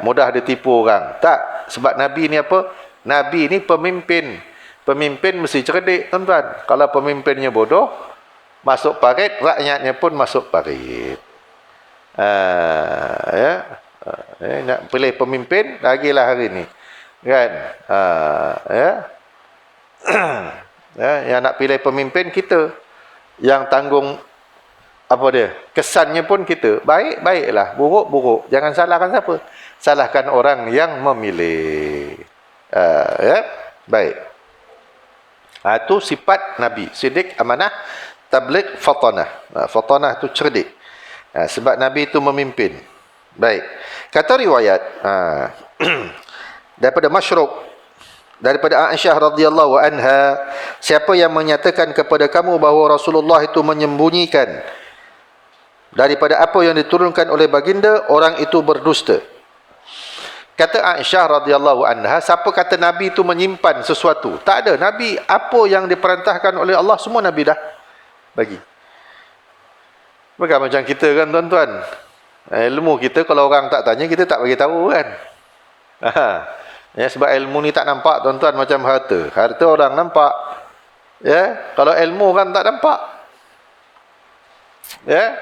Mudah ditipu orang. Tak. Sebab Nabi ni apa? Nabi ni pemimpin. Pemimpin mesti cerdik, tuan-tuan. Kalau pemimpinnya bodoh, masuk parit, rakyatnya pun masuk parit. Nak pilih pemimpin, lagilah hari ni. Kan? Yang nak pilih pemimpin kita. Yang tanggung apa dia? Kesannya pun kita. Baik-baiklah, buruk-buruk. Jangan salahkan siapa? Salahkan orang yang memilih. Baik. Itu sifat Nabi. Siddiq, amanah, tabligh, fatanah. Fatanah itu cerdik. Sebab Nabi itu memimpin. Baik. Kata riwayat daripada Masyruk, daripada Aisyah radhiyallahu anha, siapa yang menyatakan kepada kamu bahawa Rasulullah itu menyembunyikan daripada apa yang diturunkan oleh baginda, orang itu berdusta. Kata Aisyah radhiyallahu anha, siapa kata Nabi itu menyimpan sesuatu? Tak ada. Nabi, apa yang diperintahkan oleh Allah, semua Nabi dah bagi. Bukan macam kita, kan, tuan-tuan. Ilmu kita, kalau orang tak tanya, kita tak bagi tahu, kan. Ya, sebab ilmu ni tak nampak, tuan-tuan, macam harta. Harta orang nampak. Ya, kalau ilmu kan tak nampak. Ya.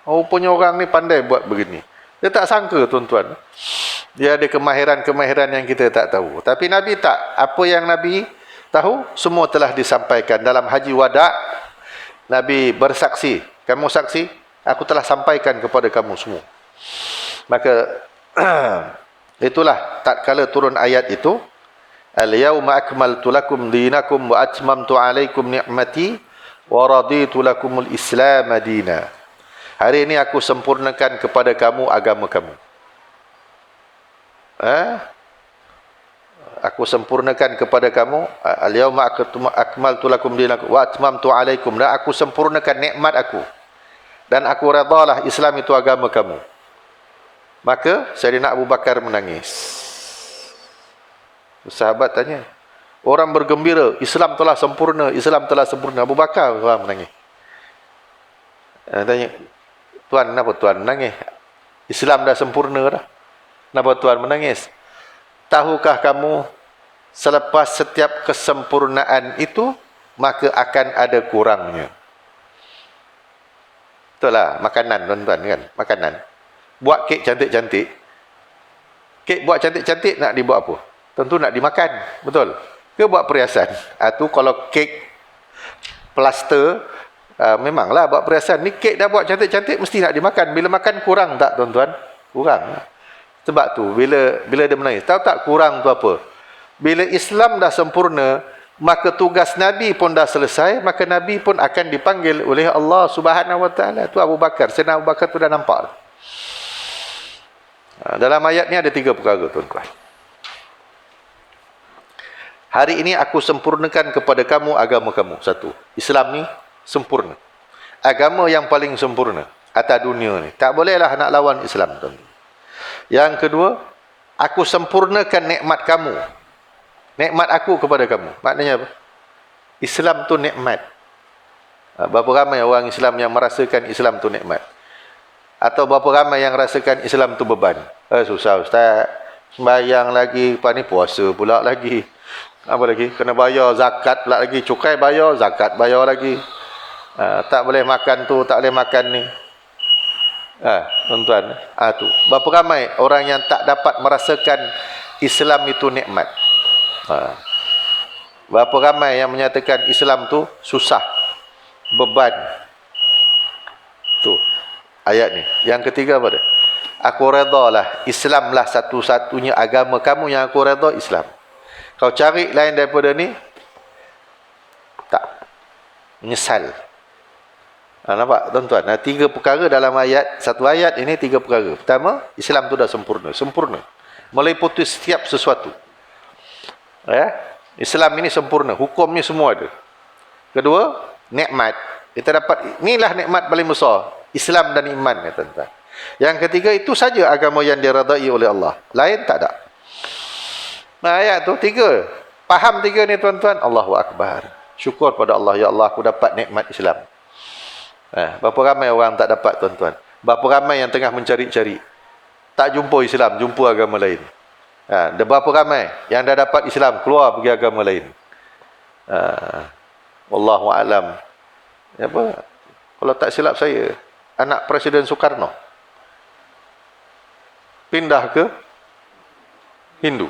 Rupanya orang ni pandai buat begini. Dia tak sangka, tuan-tuan. Dia ada kemahiran-kemahiran yang kita tak tahu. Tapi Nabi tak. Apa yang Nabi tahu, semua telah disampaikan. Dalam haji wada', Nabi bersaksi. Kamu saksi, aku telah sampaikan kepada kamu semua. Maka itulah tatkala turun ayat itu, al-yawma akmaltu lakum dinakum wa atmamtu alaikum ni'mati wa raditu lakumul islam madina. Hari ini aku sempurnakan kepada kamu agama kamu. aku sempurnakan kepada kamu, al-yauma akmaltu lakum dinakum wa atmamtu alaikum, dan aku sempurnakan nikmat aku dan aku redalah Islam itu agama kamu. Maka Sayyidina Abu Bakar menangis. Sahabat tanya, orang bergembira, Islam telah sempurna, Islam telah sempurna. Abu Bakar orang menangis. Tanya, Tuan, kenapa Tuan menangis? Islam dah sempurna dah. Kenapa Tuan menangis? Tahukah kamu, selepas setiap kesempurnaan itu, maka akan ada kurangnya. Itulah makanan, tuan-tuan, kan? Makanan. Buat kek cantik-cantik. Kek buat cantik-cantik nak dibuat apa? Tentu nak dimakan, betul? Ke buat perhiasan? Itu kalau kek plaster, memanglah buat perhiasan. Ni kek dah buat cantik-cantik, mesti nak dimakan. Bila makan kurang tak, tuan-tuan? Kurang. Sebab tu, bila dia menangis, tahu tak kurang tu apa? Bila Islam dah sempurna, maka tugas Nabi pun dah selesai, maka Nabi pun akan dipanggil oleh Allah Subhanahu Wa Taala. Tu Abu Bakar. Sayyidina Abu Bakar tu dah nampak. Dalam ayat ni ada 3 perkara, tuan-tuan. Hari ini aku sempurnakan kepada kamu agama kamu. 1. Islam ni sempurna. Agama yang paling sempurna atas dunia ni. Tak bolehlah nak lawan Islam, tuan-tuan. Yang kedua, aku sempurnakan nikmat kamu. Nikmat aku kepada kamu. Maknanya apa? Islam tu nikmat. Berapa ramai orang Islam yang merasakan Islam tu nikmat? Atau berapa ramai yang rasakan Islam tu beban? Susah Ustaz. Sembayang lagi, lepas ni puasa pula lagi. Apa lagi? Kena bayar zakat pula lagi. Cukai bayar, zakat bayar lagi. Tak boleh makan tu, tak boleh makan ni. Tuan-tuan. Tu. Berapa ramai orang yang tak dapat merasakan Islam itu nikmat? Berapa ramai yang menyatakan Islam tu susah, beban? Tu ayat ni. Yang ketiga apa dia? Aku redalah, Islamlah satu-satunya agama kamu yang aku reda, Islam. Kau cari lain daripada ni, tak, menyesal. Nampak, tuan-tuan? 3 perkara dalam ayat, satu ayat ini 3 perkara. Pertama, Islam tu dah sempurna. Sempurna. Meliputi setiap sesuatu. Islam ini sempurna. Hukumnya semua ada. Kedua, nikmat. Kita dapat, inilah nikmat paling besar. Islam dan iman, ya, tuan-tuan. Yang ketiga, itu saja agama yang diredai oleh Allah. Lain tak ada. Ayat tu 3. Faham 3 ni, tuan-tuan? Allahu Akbar. Syukur pada Allah. Ya Allah, aku dapat nikmat Islam. Berapa ramai orang tak dapat, tuan-tuan? Berapa ramai yang tengah mencari-cari, tak jumpa Islam, jumpa agama lain. Dan berapa ramai yang dah dapat Islam, keluar pergi agama lain. Wallahu a'lam. Apa? Kalau tak silap saya, anak Presiden Soekarno pindah ke Hindu.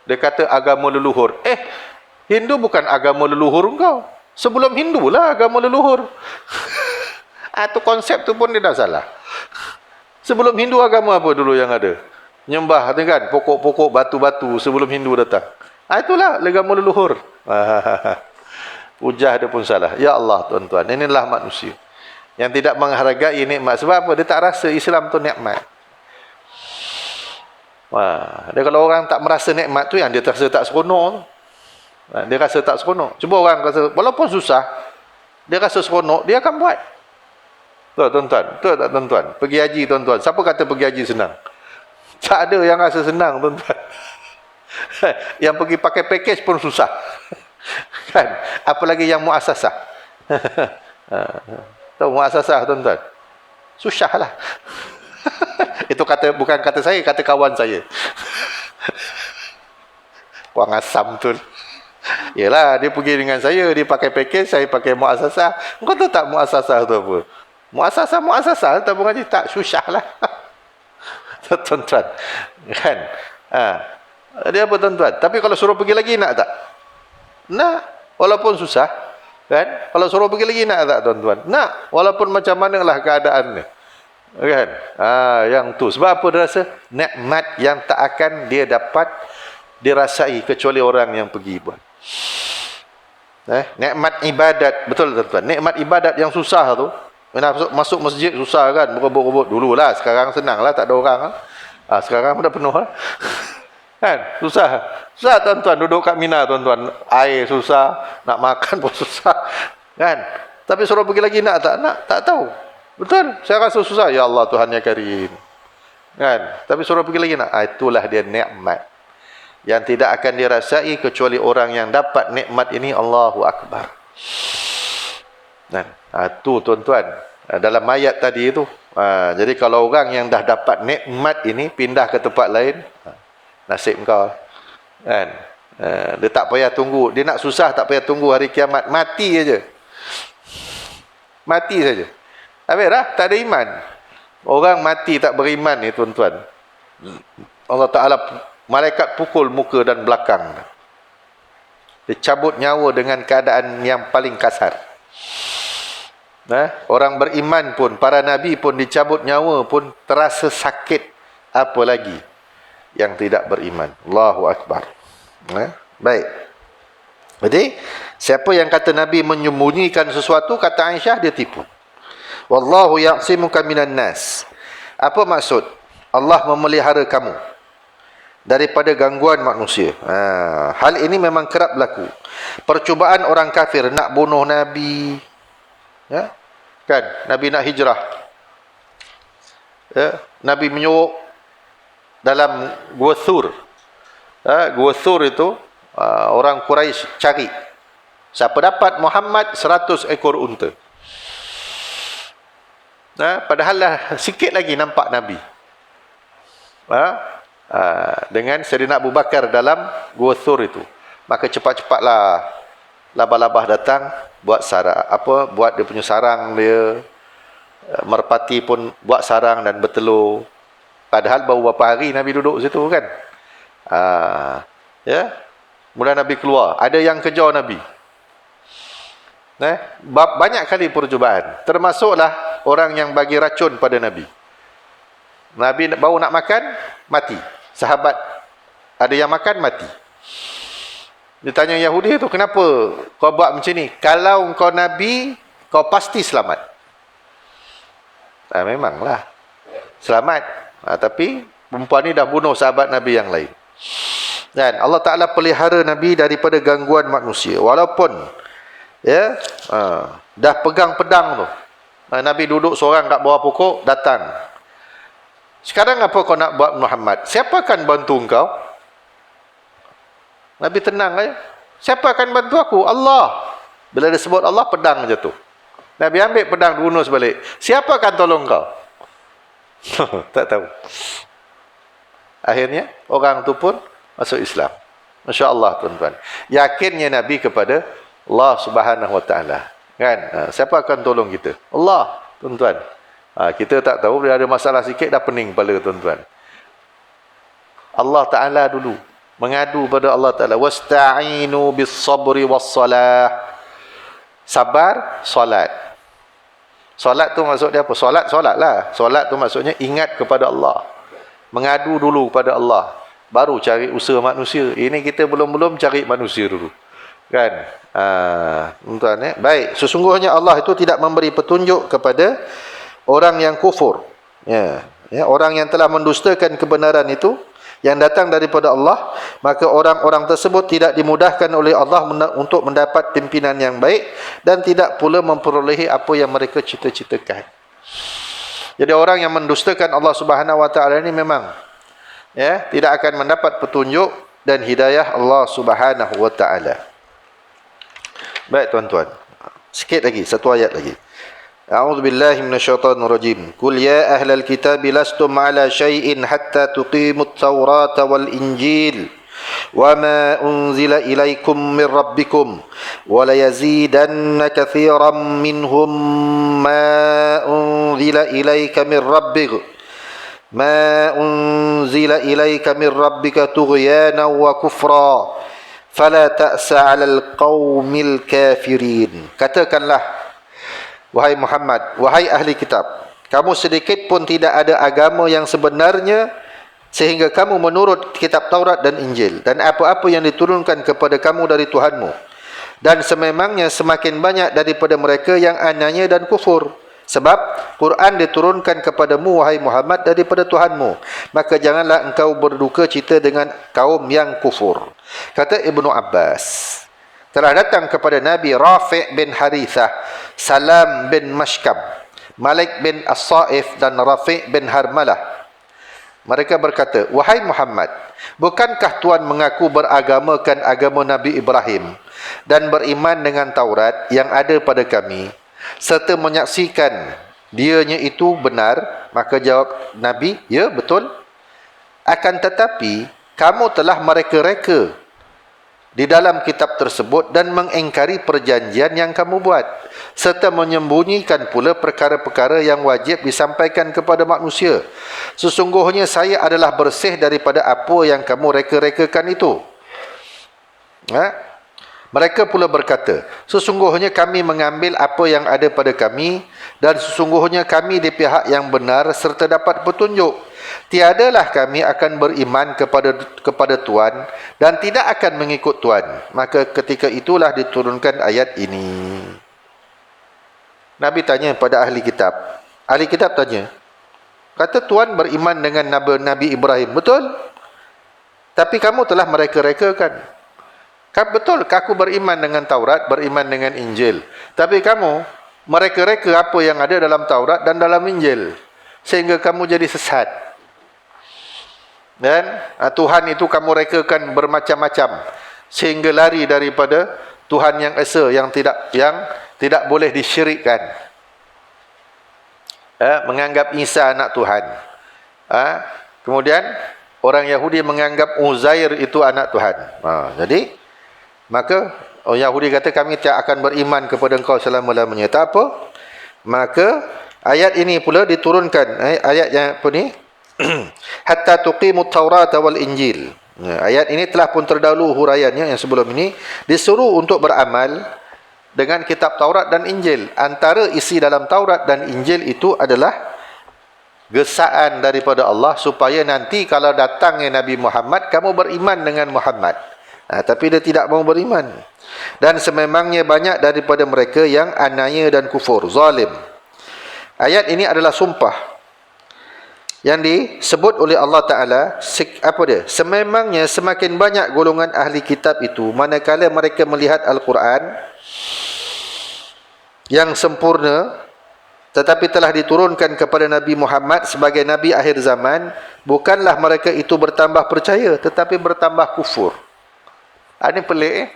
Dia kata agama leluhur. Hindu bukan agama leluhur engkau. Sebelum Hindu lah agama leluhur. Tu konsep tu pun dia dah salah. Sebelum Hindu agama apa dulu yang ada? Nyembah kan pokok-pokok, batu-batu sebelum Hindu datang. Itulah agama leluhur. Ujah dia pun salah. Ya Allah, tuan-tuan, inilah manusia yang tidak menghargai nikmat. Sebab apa? Dia tak rasa Islam tu nikmat. Dia kalau orang tak merasa nikmat tu, yang dia rasa tak seronok. Dia rasa tak seronok. Cuba orang rasa, walaupun susah, dia rasa seronok, dia akan buat. Tuan-tuan, betul tak, tuan-tuan? Pergi haji, tuan-tuan. Siapa kata pergi haji senang? Tak ada yang rasa senang, tuan-tuan. Yang pergi pakai package pun susah. Kan? Apalagi yang muasasah. Tahu muasasah, tuan-tuan? Susah lah. Itu kata, bukan kata saya, kata kawan saya. Wang asam tu. Yelah, dia pergi dengan saya, dia pakai package, saya pakai muasasah. Kau tahu tak muasasah tu apa? Muasasah tabung haji tak, susah lah. Tuan-tuan, kan? Dia apa, tuan-tuan? Tapi kalau suruh pergi lagi, nak tak? Nak, walaupun susah, kan? Kalau suruh pergi lagi, nak tak, tuan-tuan? Nak, walaupun macam manalah keadaannya, kan? Yang tu, sebab apa dia rasa? Nikmat yang tak akan dia dapat dirasai kecuali orang yang pergi buat. Nikmat ibadat, betul, tuan-tuan? Nikmat ibadat yang susah tu, masuk masjid susah kan, berebut-rebut dululah, sekarang senang lah, tak ada orang lah. Sekarang dah penuh lah. Kan? Susah. Susah tuan-tuan duduk kat Mina tuan-tuan. Air susah, nak makan pun susah. Kan? Tapi suruh pergi lagi nak tak? Nak, tak tahu. Betul? Saya rasa susah. Ya Allah Tuhan yang karim. Kan? Tapi suruh pergi lagi nak? Itulah dia nikmat yang tidak akan dirasai kecuali orang yang dapat nikmat ini. Allahu Akbar. Kan? Itu tuan-tuan. Dalam ayat tadi itu. Jadi kalau orang yang dah dapat nikmat ini pindah ke tempat lain, nasib kau. Kan? Dia tak payah tunggu. Dia nak susah tak payah tunggu hari kiamat. Mati saja. Mati saja. Habis dah, tak ada iman. Orang mati tak beriman ni tuan-tuan, Allah Ta'ala, malaikat pukul muka dan belakang. Dia cabut nyawa dengan keadaan yang paling kasar. Orang beriman pun, para nabi pun dicabut nyawa pun terasa sakit. Apa lagi yang tidak beriman. Allahu Akbar. Baik. Jadi siapa yang kata Nabi menyembunyikan sesuatu, kata Aisyah, dia tipu. Wallahu ya'simuka minan nas. Apa maksud? Allah memelihara kamu daripada gangguan manusia. Hal ini memang kerap berlaku. Percubaan orang kafir nak bunuh Nabi. Ya? Kan? Nabi nak hijrah. Ya? Nabi menyuruh dalam Gua Thur. Gua Thur itu orang Quraisy cari. Siapa dapat Muhammad 100 ekor unta. Padahal lah sikit lagi nampak Nabi. Dengan Sayyidina Abu Bakar dalam Gua Thur itu. Maka cepat-cepatlah labah-labah datang buat sarang, buat dia punya sarang dia. Merpati pun buat sarang dan bertelur. Padahal baru beberapa hari Nabi duduk situ kan. Ya. Mula Nabi keluar, ada yang kejar Nabi. Banyak kali percubaan. Termasuklah orang yang bagi racun pada Nabi. Nabi baru nak makan, mati. Sahabat ada yang makan, mati. Dia tanya Yahudi tu, kenapa kau buat macam ni? Kalau kau Nabi, kau pasti selamat. Memanglah selamat. Tapi perempuan ni dah bunuh sahabat Nabi yang lain. Dan Allah Ta'ala pelihara Nabi daripada gangguan manusia. Walaupun ya, dah pegang pedang tu, Nabi duduk seorang kat bawah pokok, datang. Sekarang apa kau nak buat Muhammad? Siapa akan bantu engkau? Nabi tenang aja. Siapa akan bantu aku? Allah. Bila dia sebut Allah, pedang jatuh. Nabi ambil pedang, bunus balik. Siapa akan tolong kau? Tak tahu. Akhirnya orang tu pun masuk Islam. Masya Allah tuan-tuan. Yakinnya Nabi kepada Allah Subhanahu Wa Taala. Kan? Siapa akan tolong kita? Allah, tuan-tuan. Kita tak tahu, bila ada masalah sikit dah pening kepala tuan-tuan. Allah Taala dulu mengadu pada Allah Taala, wasta'inu bis-sabri was-salah. Sabar, solat. Solat tu maksud dia apa? Solatlah. Solat tu maksudnya ingat kepada Allah. Mengadu dulu kepada Allah, baru cari usaha manusia. Ini kita belum cari manusia dulu. Kan? Tuan-tuan, baik, sesungguhnya Allah itu tidak memberi petunjuk kepada orang yang kufur. Ya, orang yang telah mendustakan kebenaran itu yang datang daripada Allah, maka orang-orang tersebut tidak dimudahkan oleh Allah untuk mendapat pimpinan yang baik dan tidak pula memperolehi apa yang mereka cita-citakan. Jadi orang yang mendustakan Allah Subhanahu Wa Taala ini memang tidak akan mendapat petunjuk dan hidayah Allah Subhanahu Wa Taala. Baik tuan-tuan, sikit lagi, satu ayat lagi. A'udzu billahi minasyaitonir rajim. Qul ya ahlal kitab lastum ala syai'in hatta tuqimut Taurata wal Injil wa ma unzila ilaikum min rabbikum wa la yazidanna katsiran minhum ma unzila ilaika min rabbika tughyana wa kufra fala ta'sa 'alal qaumil kafirin. Katakanlah, wahai Muhammad, wahai ahli kitab, kamu sedikit pun tidak ada agama yang sebenarnya sehingga kamu menurut kitab Taurat dan Injil dan apa-apa yang diturunkan kepada kamu dari Tuhanmu. Dan sememangnya semakin banyak daripada mereka yang aniaya dan kufur Sebab Quran diturunkan kepadamu wahai Muhammad daripada Tuhanmu, maka janganlah engkau berduka cita dengan kaum yang kufur. Kata Ibnu Abbas, telah datang kepada Nabi Rafi' bin Harithah, Salam bin Mashkab, Malik bin As-Sa'if dan Rafi' bin Harmalah. Mereka berkata, wahai Muhammad, bukankah Tuhan mengaku beragamakan agama Nabi Ibrahim dan beriman dengan Taurat yang ada pada kami, serta menyaksikan dianya itu benar? Maka jawab Nabi, ya betul. Akan tetapi kamu telah mereka-reka di dalam kitab tersebut dan mengingkari perjanjian yang kamu buat, serta menyembunyikan pula perkara-perkara yang wajib disampaikan kepada manusia. Sesungguhnya saya adalah bersih daripada apa yang kamu reka-rekakan itu. Mereka pula berkata, sesungguhnya kami mengambil apa yang ada pada kami, dan sesungguhnya kami di pihak yang benar serta dapat petunjuk. Tiadalah kami akan beriman kepada Tuhan dan tidak akan mengikut Tuhan. Maka ketika itulah diturunkan ayat ini. Nabi tanya pada ahli kitab. Ahli kitab tanya, kata Tuhan beriman dengan Nabi Ibrahim, betul? Tapi kamu telah mereka-rekakan. Betul, aku beriman dengan Taurat, beriman dengan Injil. Tapi kamu mereka-reka apa yang ada dalam Taurat dan dalam Injil, sehingga kamu jadi sesat. Dan Tuhan itu kamu rekakan bermacam-macam, sehingga lari daripada Tuhan yang esa, yang tidak boleh disyirikkan. Menganggap Isa anak Tuhan. Kemudian orang Yahudi menganggap Uzair itu anak Tuhan. Jadi maka orang Yahudi kata, kami tidak akan beriman kepada engkau selama-lamanya. Tak apa. Maka ayat ini pula diturunkan. Ayat yang apa ni? Hatta tuqimut Taurat wal Injil. Ayat ini telah pun terdahulu huraiannya yang sebelum ini. Disuruh untuk beramal dengan kitab Taurat dan Injil. Antara isi dalam Taurat dan Injil itu adalah gesaan daripada Allah supaya nanti kalau datangnya Nabi Muhammad, kamu beriman dengan Muhammad. Tapi dia tidak mau beriman. Dan sememangnya banyak daripada mereka yang anaya dan kufur, zalim. Ayat ini adalah sumpah yang disebut oleh Allah Ta'ala. Apa dia? Sememangnya semakin banyak golongan ahli kitab itu, manakala mereka melihat Al-Quran yang sempurna, tetapi telah diturunkan kepada Nabi Muhammad sebagai Nabi akhir zaman, bukanlah mereka itu bertambah percaya, tetapi bertambah kufur. Ini pelik.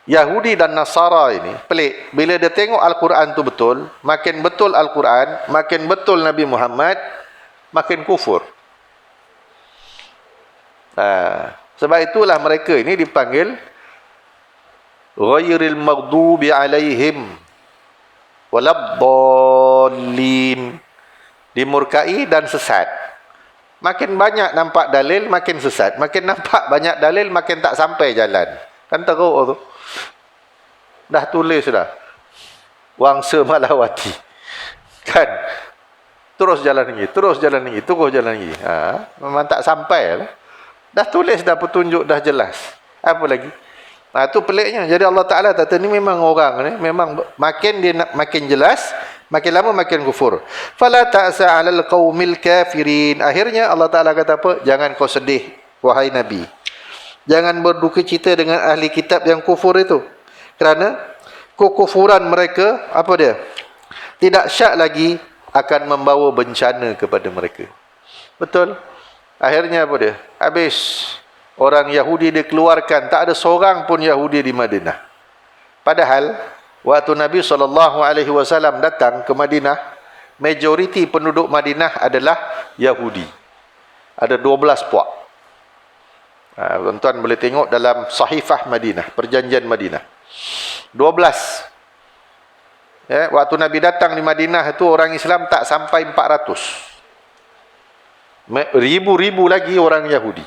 Yahudi dan Nasara ini pelik. Bila dia tengok Al-Quran tu betul, makin betul Al-Quran, makin betul Nabi Muhammad, makin kufur. Sebab itulah mereka ini dipanggil ghairil maghdubi alaihim waladdallin, dimurkai dan sesat. Makin banyak nampak dalil, makin sesat. Makin nampak banyak dalil, makin tak sampai jalan. Kan teruk tu. Dah tulis dah. Wangsa Malawati. Kan? Terus jalan lagi, terus jalan lagi, terus jalan lagi. Memang tak sampai lah. Dah tulis dah, petunjuk dah jelas. Apa lagi? Itu peliknya. Jadi Allah Ta'ala kata ni memang orang ni, memang makin dia makin jelas, makin lama makin kufur. Fala ta'sa 'alal qaumil kafirin. Akhirnya Allah Ta'ala kata apa? Jangan kau sedih wahai Nabi. Jangan berduka cita dengan ahli kitab yang kufur itu. Kerana kekufuran mereka, apa dia? Tidak syak lagi akan membawa bencana kepada mereka. Betul? Akhirnya apa dia? Habis orang Yahudi dikeluarkan, tak ada seorang pun Yahudi di Madinah. Padahal waktu Nabi SAW datang ke Madinah, majoriti penduduk Madinah adalah Yahudi. Ada 12 puak. Tuan-tuan boleh tengok dalam Sahifah Madinah, Perjanjian Madinah. 12. Waktu Nabi datang di Madinah itu orang Islam tak sampai 400. Ribu-ribu lagi orang Yahudi.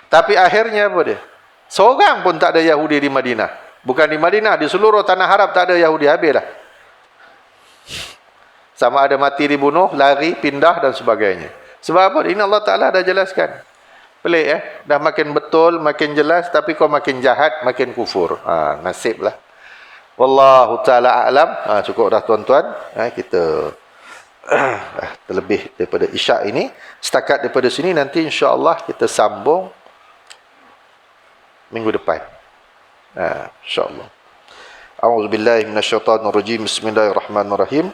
Tapi akhirnya apa dia? Seorang pun tak ada Yahudi di Madinah. Bukan di Madinah, di seluruh tanah Arab tak ada Yahudi, habislah. Sama ada mati dibunuh, lari, pindah dan sebagainya. Sebab apa? Ini Allah Ta'ala dah jelaskan. Pelik Dah makin betul, makin jelas, tapi kau makin jahat, makin kufur. Nasiblah. Wallahu ta'ala a'lam. Cukup dah tuan-tuan. Kita terlebih daripada isyak ini. Setakat daripada sini, nanti insya-Allah kita sambung minggu depan. InsyaAllah. A'udzubillahi minasyaitanirrajim. Bismillahirrahmanirrahim.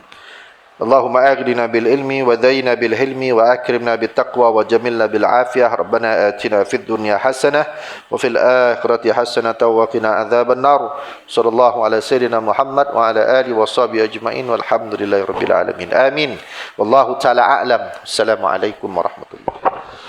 Allahumma aghnina bil ilmi wa dayna bil hilmi wa akrimna bit taqwa wa jamilna bil afiyah. Rabbana atina fid dunya hasanah wa fil akhirati hasanah wa qina adzaban nar. Sallallahu ala sayyidina Muhammad wa ala alihi wa sahbihi ajma'in walhamdulillahi rabbil alamin. Amin. Wallahu ta'ala a'lam. Assalamualaikum warahmatullahi